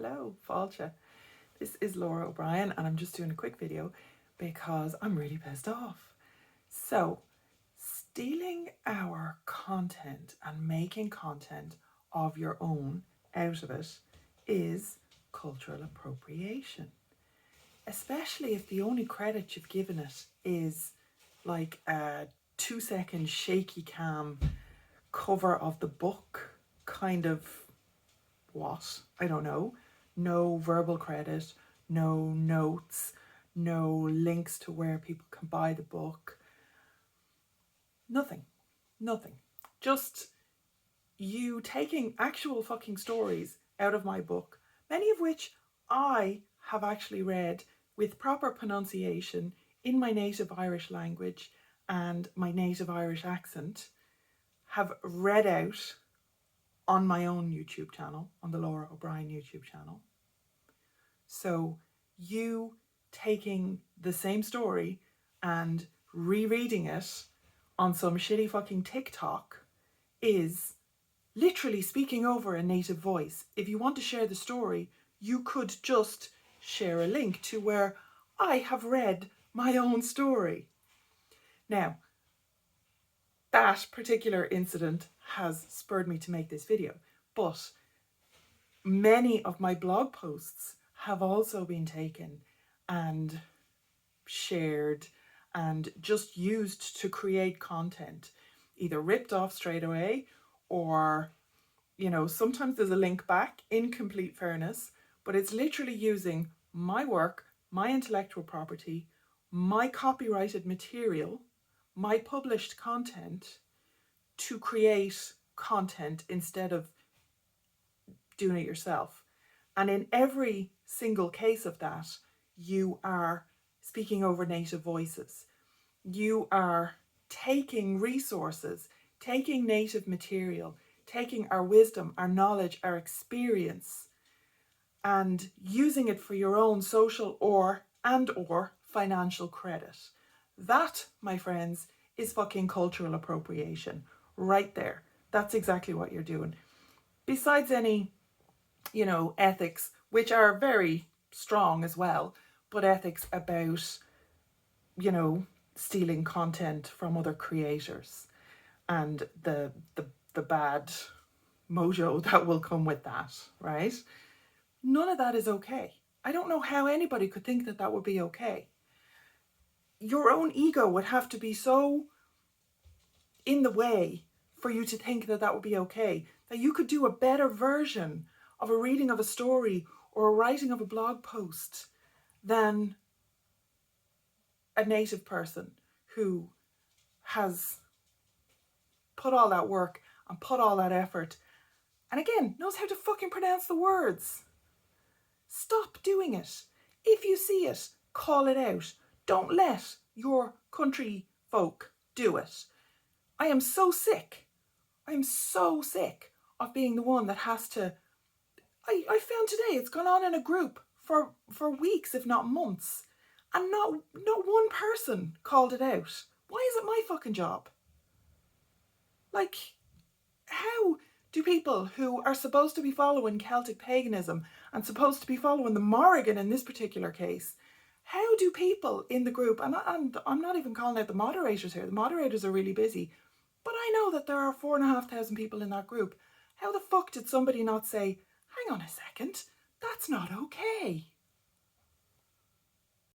Hello, Fáilte. This is Laura O'Brien and I'm just doing a quick video because I'm really pissed off. So, stealing our content and making content of your own out of it is cultural appropriation. Especially if the only credit you've given it is like a 2-second shaky cam cover of the book kind of what? I don't know. No verbal credit, no notes, no links to where people can buy the book. Nothing. Just you taking actual fucking stories out of my book, many of which I have actually read with proper pronunciation in my native Irish language and my native Irish accent, have read out on my own YouTube channel, on the Laura O'Brien YouTube channel. So you taking the same story and rereading it on some shitty fucking TikTok is literally speaking over a native voice. If you want to share the story, you could just share a link to where I have read my own story. Now, that particular incident has spurred me to make this video, but many of my blog posts have also been taken and shared and just used to create content, either ripped off straight away or, you know, sometimes there's a link back, in complete fairness, but it's literally using my work, my intellectual property, my copyrighted material, my published content to create content instead of doing it yourself. And in every single case of that, you are speaking over native voices. You are taking resources, taking native material, taking our wisdom, our knowledge, our experience, and using it for your own social or financial credit. That, my friends, is fucking cultural appropriation right there. That's exactly what you're doing. Besides any, you know, ethics, which are very strong as well, but ethics about, you know, stealing content from other creators and the bad mojo that will come with that, right? None of that is okay. I don't know how anybody could think that that would be okay. Your own ego would have to be so in the way for you to think that that would be okay, that you could do a better version of a reading of a story or a writing of a blog post than a native person who has put all that work and put all that effort and again knows how to fucking pronounce the words. Stop doing it. If you see it, call it out. Don't let your country folk do it. I am so sick. I'm so sick of being the one that has to... I found today it's gone on in a group for weeks, if not months, and not one person called it out. Why is it my fucking job? Like, how do people who are supposed to be following Celtic paganism and supposed to be following the Morrigan in this particular case, how do people in the group, and I'm not even calling out the moderators here, the moderators are really busy, but I know that there are 4,500 people in that group. How the fuck did somebody not say, hang on a second, that's not okay?